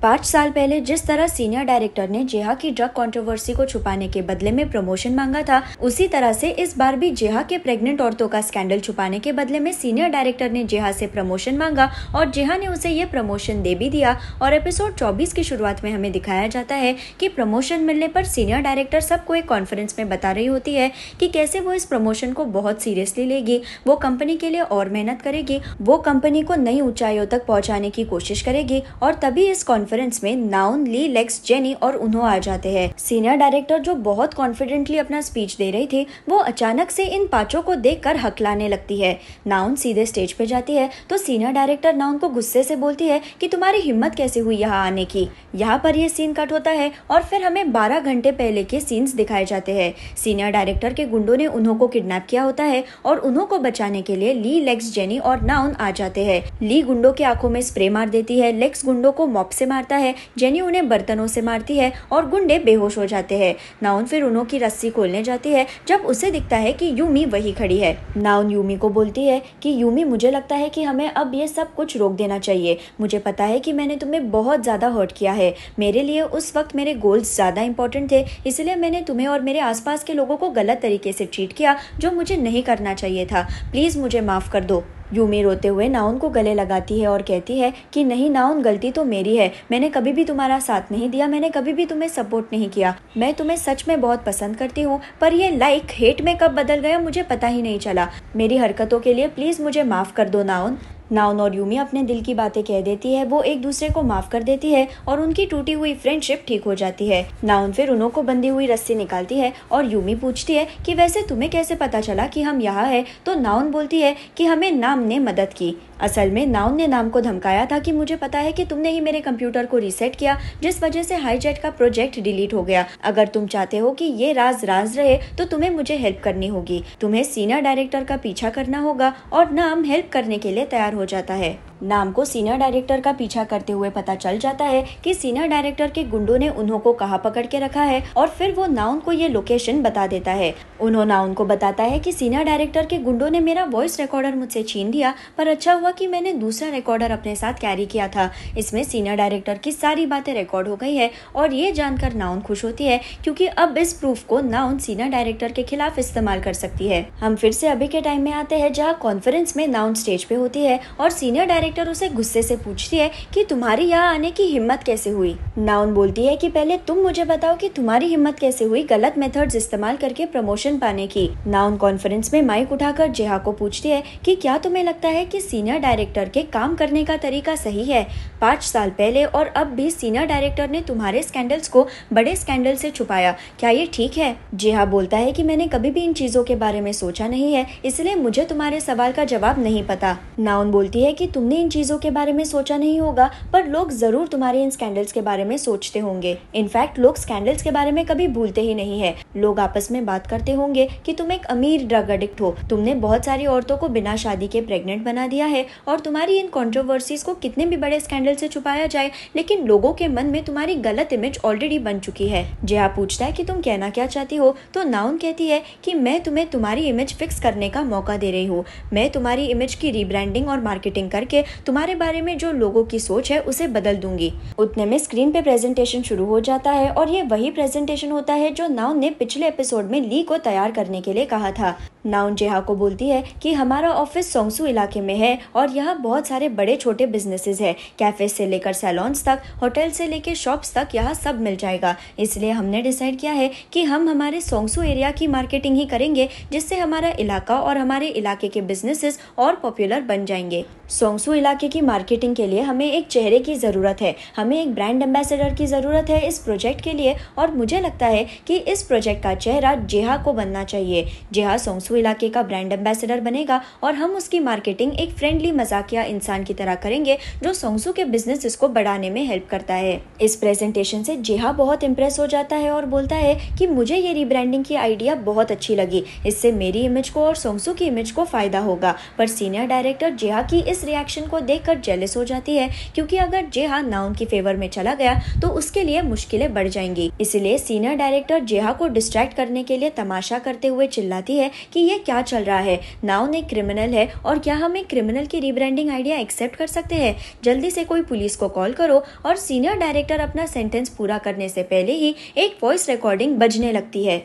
5 साल पहले जिस तरह सीनियर डायरेक्टर ने जेहा की ड्रग कंट्रोवर्सी को छुपाने के बदले में प्रमोशन मांगा था, उसी तरह से इस बार भी जेहा के प्रेग्नेंट औरतों का स्कैंडल छुपाने के बदले में सीनियर डायरेक्टर ने जेहा से प्रमोशन मांगा और जेहा ने उसे ये प्रमोशन दे भी दिया। और एपिसोड 24 की शुरुआत में हमें दिखाया जाता है कि प्रमोशन मिलने पर सीनियर डायरेक्टर सबको एक कॉन्फ्रेंस में बता रही होती है कि कैसे वो इस प्रमोशन को बहुत सीरियसली लेगी, वो कंपनी के लिए और मेहनत करेगी, वो कंपनी को नई ऊंचाइयों तक पहुंचाने की कोशिश करेगी। और तभी इस कॉन्फ्रेंस में नाउन, ली, लेक्स, जेनी और उन्हों आ जाते हैं। सीनियर डायरेक्टर जो बहुत कॉन्फिडेंटली अपना स्पीच दे रही थी, वो अचानक से इन पांचों को देखकर हकलाने लगती है। नाउन सीधे स्टेज पे जाती है तो सीनियर डायरेक्टर नाउन को गुस्से से बोलती है कि तुम्हारी हिम्मत कैसे हुई यहाँ आने की। यहाँ पर ये सीन कट होता है और फिर हमें 12 घंटे पहले के सीन्स दिखाए जाते हैं। सीनियर डायरेक्टर के गुंडों ने उन्हों को किडनैप किया होता है और उन्हों को बचाने के लिए ली, लेक्स, जेनी और नाउन आ जाते हैं। ली गुंडों की आंखों में स्प्रे मार देती है, लेक्स गुंडों को मॉप से मारता है, जेनी उन्हें बर्तनों से मारती है और गुंडे बेहोश हो जाते हैं। नाउन फिर उन्हों की रस्सी खोलने जाती है जब उसे दिखता है कि यूमी वही खड़ी है। नाउन यूमी को बोलती है कि यूमी, मुझे लगता है कि हमें अब ये सब कुछ रोक देना चाहिए। मुझे पता है कि मैंने तुम्हें बहुत ज्यादा हर्ट किया है। मेरे लिए उस वक्त मेरे गोल्स ज्यादा इंपॉर्टेंट थे, इसलिए मैंने तुम्हें और मेरे आसपास के लोगों को गलत तरीके से ट्रीट किया, जो मुझे नहीं करना चाहिए था। प्लीज मुझे माफ कर दो। यूमी रोते हुए नाउन को गले लगाती है और कहती है कि नहीं नाउन, गलती तो मेरी है। मैंने कभी भी तुम्हारा साथ नहीं दिया, मैंने कभी भी तुम्हें सपोर्ट नहीं किया। मैं तुम्हें सच में बहुत पसंद करती हूँ, पर ये लाइक हेट में कब बदल गया मुझे पता ही नहीं चला। मेरी हरकतों के लिए प्लीज मुझे माफ कर दो नाउन। नाउन और यूमी अपने दिल की बातें कह देती है, वो एक दूसरे को माफ कर देती है और उनकी टूटी हुई फ्रेंडशिप ठीक हो जाती है। नाउन फिर उन्हों को बंधी हुई रस्सी निकालती है और यूमी पूछती है कि वैसे तुम्हें कैसे पता चला कि हम यहाँ है। तो नाउन बोलती है कि हमें नाम ने मदद की। असल में नाउन ने नाम को धमकाया था कि मुझे पता है कि तुमने ही मेरे कंप्यूटर को रीसेट किया, जिस वजह से हाईजेट का प्रोजेक्ट डिलीट हो गया। अगर तुम चाहते हो कि ये राज राज रहे तो तुम्हें मुझे हेल्प करनी होगी। तुम्हें सीनियर डायरेक्टर का पीछा करना होगा। और नाम हेल्प करने के लिए तैयार हो जाता है। नाम को सीनियर डायरेक्टर का पीछा करते हुए पता चल जाता है कि सीनियर डायरेक्टर के गुंडों ने उन्हों को कहाँ पकड़ के रखा है और फिर वो नाउन को ये लोकेशन बता देता है। उन्हों नाउन को बताता है कि सीनियर डायरेक्टर के गुंडों ने मेरा वॉइस रिकॉर्डर मुझसे छीन लिया, पर अच्छा हुआ कि मैंने दूसरा रिकॉर्डर अपने साथ कैरी किया था। इसमें सीनियर डायरेक्टर की सारी बातें रिकॉर्ड हो गई है और ये जानकर नाउन खुश होती है, क्योंकि अब इस प्रूफ को नाउन सीनियर डायरेक्टर के खिलाफ इस्तेमाल कर सकती है। हम फिर से अभी के टाइम में आते हैं, जहाँ कॉन्फ्रेंस में नाउन स्टेज पे होती है और सीनियर डायरेक्टर उसे गुस्से से पूछती है कि तुम्हारी यहाँ आने की हिम्मत कैसे हुई। नाउन बोलती है कि पहले तुम मुझे बताओ कि तुम्हारी हिम्मत कैसे हुई गलत मेथड्स इस्तेमाल करके प्रमोशन पाने की। नाउन कॉन्फ्रेंस में माइक उठाकर जेहा को पूछती है कि क्या तुम्हें लगता है कि सीनियर डायरेक्टर के काम करने का तरीका सही है। 5 साल पहले और अब भी सीनियर डायरेक्टर ने तुम्हारे स्कैंडल्स को बड़े स्कैंडल से छुपाया, क्या ये ठीक है। जेहा बोलता है कि मैंने कभी भी इन चीजों के बारे में सोचा नहीं है, इसलिए मुझे तुम्हारे सवाल का जवाब नहीं पता। नाउन बोलती है कि तुमने इन चीजों के बारे में सोचा नहीं होगा, पर लोग जरूर तुम्हारे इन स्कैंडल्स के बारे में सोचते होंगे। इनफैक्ट लोग स्कैंडल्स के बारे में कभी भूलते ही नहीं है। लोग आपस में बात करते होंगे कि तुम एक अमीर ड्रग एडिक्ट हो, तुमने बहुत सारी औरतों को बिना शादी के प्रेग्नेंट बना दिया है और तुम्हारी इन कंट्रोवर्सीज को कितने भी बड़े स्कैंडल से छुपाया जाए, लेकिन लोगों के मन में तुम्हारी गलत इमेज ऑलरेडी बन चुकी है। जेहा पूछता है कि तुम कहना क्या चाहती हो, तो नाउन कहती है कि मैं तुम्हें तुम्हारी इमेज फिक्स करने का मौका दे रही हूँ। मैं तुम्हारी इमेज की रीब्रांडिंग और मार्केटिंग करके तुम्हारे बारे में जो लोगों की सोच है उसे बदल दूंगी। उतने में स्क्रीन पे प्रेजेंटेशन शुरू हो जाता है और ये वही प्रेजेंटेशन होता है जो नाउन ने पिछले एपिसोड में ली को तैयार करने के लिए कहा था। नाउन जेहा को बोलती है कि हमारा ऑफिस सोंगसू इलाके में है और यहाँ बहुत सारे बड़े छोटे बिजनेसेस है, कैफे से लेकर सैलून्स तक, होटल से लेकर शॉप्स तक, यहाँ सब मिल जाएगा। इसलिए हमने डिसाइड किया है कि हम हमारे सोंगसू एरिया की मार्केटिंग ही करेंगे, जिससे हमारा इलाका और हमारे इलाके के बिजनेसेस और पॉपुलर बन जाएंगे। सोंगसू इलाके की मार्केटिंग के लिए हमें एक चेहरे की जरूरत है, हमें एक ब्रांड एम्बेसडर की जरूरत है इस प्रोजेक्ट के लिए, और मुझे लगता है कि इस प्रोजेक्ट का चेहरा जेहा को बनना चाहिए। जेहा सोंगसू इलाके का ब्रांड एम्बेसडर बनेगा और हम उसकी मार्केटिंग एक फ्रेंडली मजाकिया इंसान की तरह करेंगे जो सोंगसू के बिजनेस को बढ़ाने में हेल्प करता है। इस प्रेजेंटेशन से जेहा बहुत इंप्रेस हो जाता है और बोलता है कि मुझे ये रीब्रांडिंग की आइडिया बहुत अच्छी लगी, इससे मेरी इमेज को और सोंगसू की इमेज को फायदा होगा। पर सीनियर डायरेक्टर जेहा की इस रिएक्शन को देखकर जेलस हो जाती है, क्योंकि अगर जेहा नाउन की फेवर में चला गया तो उसके लिए मुश्किलें बढ़ जाएंगी। इसलिए सीनियर डायरेक्टर जेहा को डिस्ट्रैक्ट करने के लिए तमाशा करते हुए चिल्लाती है कि ये क्या चल रहा है, नाउन एक क्रिमिनल है और क्या हम एक क्रिमिनल की रीब्रांडिंग आइडिया एक्सेप्ट कर सकते हैं? जल्दी से कोई पुलिस को कॉल करो। और सीनियर डायरेक्टर अपना सेंटेंस पूरा करने से पहले ही एक वॉइस रिकॉर्डिंग बजने लगती है।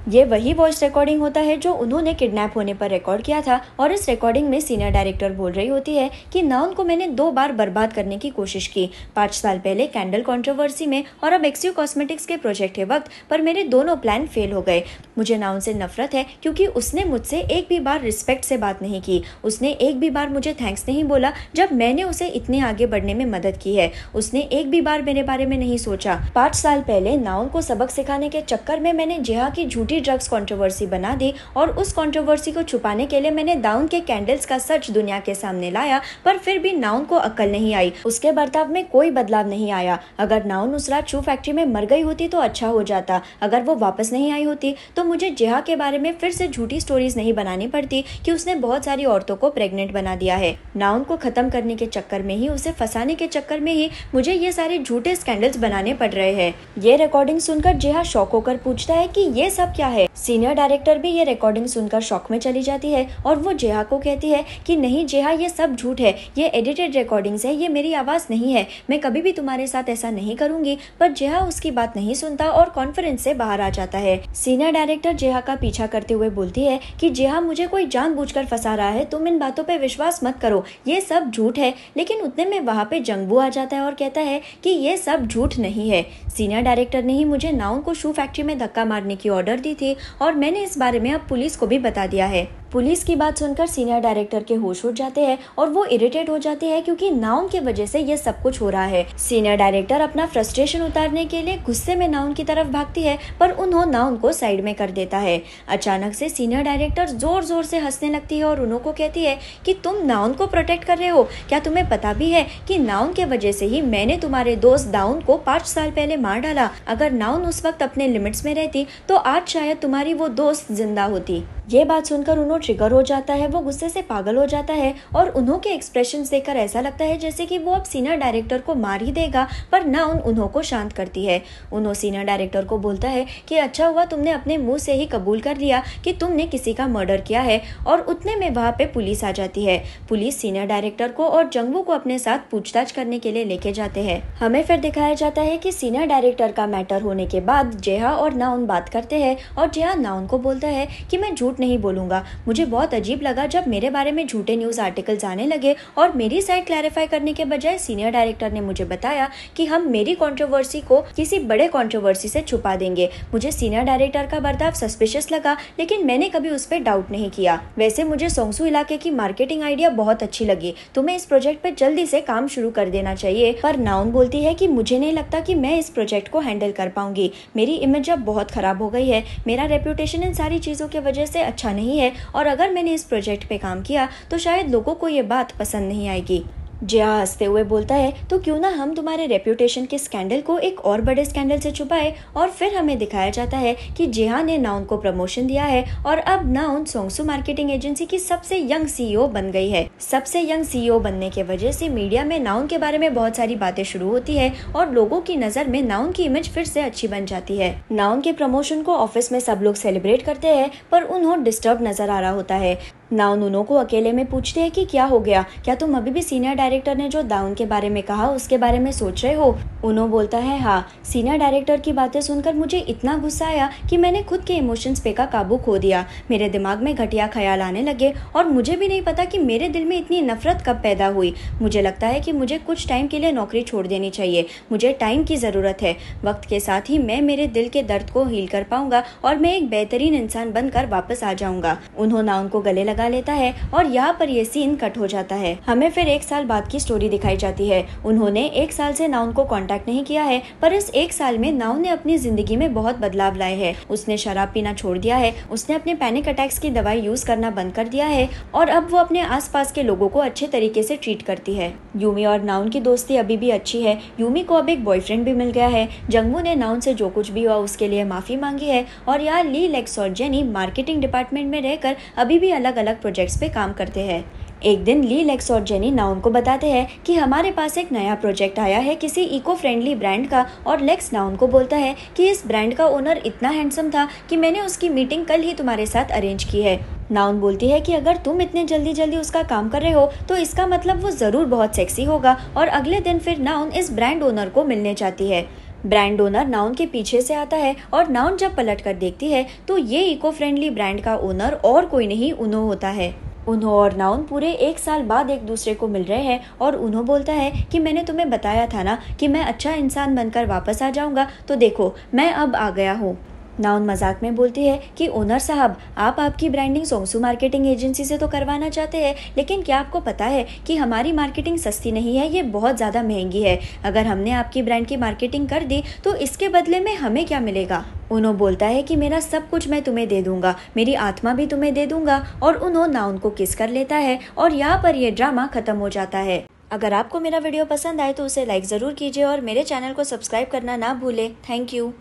ये वही वॉइस रिकॉर्डिंग होता है जो उन्होंने किडनैप होने पर रिकॉर्ड किया था और इस रिकॉर्डिंग में सीनियर डायरेक्टर बोल रही होती है कि नाउन को मैंने 2 बार बर्बाद करने की कोशिश की, 5 साल पहले कैंडल कंट्रोवर्सी में और अब एक्सियो कॉस्मेटिक्स के प्रोजेक्ट के वक्त, पर मेरे दोनों प्लान फेल हो गए। मुझे नाउन से नफरत है क्योंकि उसने मुझसे एक भी बार रिस्पेक्ट से बात नहीं की, उसने एक भी बार मुझे थैंक्स नहीं बोला जब मैंने उसे इतने आगे बढ़ने में मदद की है, उसने एक भी बार मेरे बारे में नहीं सोचा। 5 साल पहले नाउन को सबक सिखाने के चक्कर में मैंने जेहा की झूठी ड्रग्स कंट्रोवर्सी बना दी और उस कंट्रोवर्सी को छुपाने के लिए मैंने नाउन के कैंडल्स का सच दुनिया के सामने लाया, पर फिर भी नाउन को अक्ल नहीं आई, उसके बर्ताव में कोई बदलाव नहीं आया। अगर नाउन उस रात शू फैक्ट्री में मर गई होती तो अच्छा हो जाता, अगर वो वापस नहीं आई होती तो मुझे जेहा के बारे में फिर से झूठी स्टोरीज नहीं बनानी पड़ती कि उसने बहुत सारी औरतों को प्रेग्नेंट बना दिया है। नाउन को खत्म करने के चक्कर में ही, उसे फंसाने के चक्कर में ही मुझे ये सारे झूठे स्कैंडल्स बनाने पड़ रहे हैं। ये रिकॉर्डिंग सुनकर जेहा शॉक होकर पूछता है कि ये सब क्या है। सीनियर डायरेक्टर भी ये रिकॉर्डिंग सुनकर शॉक में चली जाती है और वो जेहा को कहती है कि नहीं जेहा, ये सब झूठ है, ये एडिटेड रिकॉर्डिंग्स है, ये मेरी आवाज नहीं है, मैं कभी भी तुम्हारे साथ ऐसा नहीं करूंगी। पर जेहा उसकी बात नहीं सुनता और कॉन्फ्रेंस से बाहर आ जाता है। सीनियर डायरेक्टर जेहा का पीछा करते हुए बोलती है कि जेहा, मुझे कोई जानबूझकर फंसा रहा है, तुम इन बातों पे विश्वास मत करो, ये सब झूठ है। लेकिन उतने में वहाँ पे जंगबू आ जाता है और कहता है कि ये सब झूठ नहीं है, सीनियर डायरेक्टर ने ही मुझे नाउन को शू फैक्ट्री में धक्का मारने की ऑर्डर दी थी और मैंने इस बारे में अब पुलिस को भी बता दिया है। पुलिस की बात सुनकर सीनियर डायरेक्टर के होश उड़ जाते हैं और वो इरिटेट हो जाते हैं क्योंकि नाउन की वजह से ये सब कुछ हो रहा है। सीनियर डायरेक्टर अपना फ्रस्ट्रेशन उतारने के लिए गुस्से में नाउन की तरफ भागती है, पर उन्होंने नाउन को साइड में कर देता है। अचानक से सीनियर डायरेक्टर जोर जोर से हंसने लगती है और उन्होंने को कहती है कि तुम नाउन को प्रोटेक्ट कर रहे हो, क्या तुम्हें पता भी है कि नाउन के वजह से ही मैंने तुम्हारे दोस्त दाउन को 5 साल पहले मार डाला। अगर नाउन उस वक्त अपने लिमिट्स में रहती तो आज शायद तुम्हारी वो दोस्त जिंदा होती। ये बात सुनकर उन्हों ट्रिगर हो जाता है, वो गुस्से से पागल हो जाता है और उन्हों के एक्सप्रेशंस देखकर ऐसा लगता है जैसे कि वो अब सीनियर डायरेक्टर को मार ही देगा, पर नाउन उन्हों को शांत करती है। उन्हों सीनियर डायरेक्टर को बोलता है कि अच्छा हुआ तुमने अपने मुंह से ही कबूल कर लिया कि तुमने किसी का मर्डर किया है। और उतने में वहाँ पे पुलिस आ जाती है। पुलिस सीनियर डायरेक्टर को और जंगबू को अपने साथ पूछताछ करने के लिए लेके जाते हैं। हमें फिर दिखाया जाता है कि सीनियर डायरेक्टर का मैटर होने के बाद जेहा और नाउन बात करते हैं और जेहा नाउन को बोलता है कि मैं झूठ नहीं बोलूंगा, मुझे बहुत अजीब लगा जब मेरे बारे में झूठे न्यूज आर्टिकल्स आने लगे और मेरी साइड क्लैरिफाई करने के बजाय सीनियर डायरेक्टर ने मुझे बताया कि हम मेरी कंट्रोवर्सी को किसी बड़े कंट्रोवर्सी से छुपा देंगे। मुझे सीनियर डायरेक्टर का बर्ताव सस्पिशियस लगा, लेकिन मैंने कभी उस पर डाउट नहीं किया। वैसे मुझे सोंगसू इलाके की मार्केटिंग आइडिया बहुत अच्छी लगी, तुम्हें इस प्रोजेक्ट पे जल्दी से काम शुरू कर देना चाहिए। पर नाउन बोलती है कि मुझे नहीं लगता कि मैं इस प्रोजेक्ट को हैंडल कर पाऊंगी, मेरी इमेज अब बहुत खराब हो गई है, मेरा रेप्यूटेशन इन सारी चीजों की वजह से अच्छा नहीं है और अगर मैंने इस प्रोजेक्ट पे काम किया तो शायद लोगों को ये बात पसंद नहीं आएगी। जेहा हंसते हुए बोलता है तो क्यों ना हम तुम्हारे रेप्यूटेशन के स्कैंडल को एक और बड़े स्कैंडल से छुपाए। और फिर हमें दिखाया जाता है कि जेहा ने नाउन को प्रमोशन दिया है और अब नाउन सोंगसू मार्केटिंग एजेंसी की सबसे यंग सीईओ बन गई है। सबसे यंग सीईओ बनने के वजह से मीडिया में नाउन के बारे में बहुत सारी बातें शुरू होती है और लोगों की नजर में नाउन की इमेज फिर से अच्छी बन जाती है। नाउन के प्रमोशन को ऑफिस में सब लोग सेलिब्रेट करते हैं, पर उन्होंने डिस्टर्ब नजर आ रहा होता है। नाउन उन्हों को अकेले में पूछते हैं कि क्या हो गया, क्या तुम अभी भी सीनियर डायरेक्टर ने जो दाउन के बारे में कहा उसके बारे में सोच रहे हो। उन्हों बोलता है हाँ, सीनियर डायरेक्टर की बातें सुनकर मुझे इतना गुस्सा आया कि मैंने खुद के इमोशंस पे का काबू खो दिया। मेरे दिमाग में घटिया ख्याल आने लगे और मुझे भी नहीं पता कि मेरे दिल में इतनी नफरत कब पैदा हुई। मुझे लगता है कि मुझे कुछ टाइम के लिए नौकरी छोड़ देनी चाहिए, मुझे टाइम की ज़रूरत है। वक्त के साथ ही मैं मेरे दिल के दर्द को हील कर पाऊंगा और मैं एक बेहतरीन इंसान बनकर वापस आ जाऊंगा। उन्हों नाउन को गले लगा लेता है और यहाँ पर ये सीन कट हो जाता है। हमें फिर 1 साल बाद की स्टोरी दिखाई जाती है। उन्होंने 1 साल से नाउन को कांटेक्ट नहीं किया है, पर इस 1 साल में नाउन ने अपनी जिंदगी में बहुत बदलाव लाए हैं। उसने शराब पीना छोड़ दिया है, उसने अपने पैनिक अटैक्स की दवाई यूज करना बंद कर दिया है और अब वो अपने आसपास के लोगों को अच्छे तरीके से ट्रीट करती है। यूमी और नाउन की दोस्ती अभी भी अच्छी है। यूमी को अब एक बॉयफ्रेंड भी मिल गया है। जंगबू ने नाउन से जो कुछ भी हुआ उसके लिए माफी मांगी है और यहाँ ली, लेक्स और जेनी मार्केटिंग डिपार्टमेंट में रहकर अभी भी अलग अलग प्रोजेक्ट्स पे काम करते हैं। एक दिन ली, लेक्स और जेनी नाउन को बताते हैं कि हमारे पास एक नया प्रोजेक्ट आया है किसी इको फ्रेंडली ब्रांड का, और लेक्स नाउन को बोलता है कि इस ब्रांड का ओनर इतना हैंडसम था कि मैंने उसकी मीटिंग कल ही तुम्हारे साथ अरेंज की है। नाउन बोलती है कि अगर तुम इतने जल्दी उसका काम कर रहे हो तो इसका मतलब वो जरूर बहुत सेक्सी होगा, और अगले दिन फिर नाउन इस ब्रांड ओनर को मिलने चाहती है। ब्रांड ओनर नाउन के पीछे से आता है और नाउन जब पलट कर देखती है तो ये इको फ्रेंडली ब्रांड का ओनर और कोई नहीं उनो होता है। उन्हो और नाउन पूरे 1 साल बाद एक दूसरे को मिल रहे हैं और उन्हो बोलता है कि मैंने तुम्हें बताया था ना कि मैं अच्छा इंसान बनकर वापस आ जाऊंगा, तो देखो मैं अब आ गया हूँ। नाउन मजाक में बोलती है कि ओनर साहब, आप आपकी ब्रांडिंग सोंगसू मार्केटिंग एजेंसी से तो करवाना चाहते हैं, लेकिन क्या आपको पता है कि हमारी मार्केटिंग सस्ती नहीं है, ये बहुत ज़्यादा महंगी है। अगर हमने आपकी ब्रांड की मार्केटिंग कर दी तो इसके बदले में हमें क्या मिलेगा? उनो बोलता है कि मेरा सब कुछ मैं तुम्हें दे दूंगा, मेरी आत्मा भी तुम्हें दे दूंगा, और उनो नाउन को किस कर लेता है और यहाँ पर यह ड्रामा खत्म हो जाता है। अगर आपको मेरा वीडियो पसंद आए तो उसे लाइक ज़रूर कीजिए और मेरे चैनल को सब्सक्राइब करना ना भूलें। Thank you.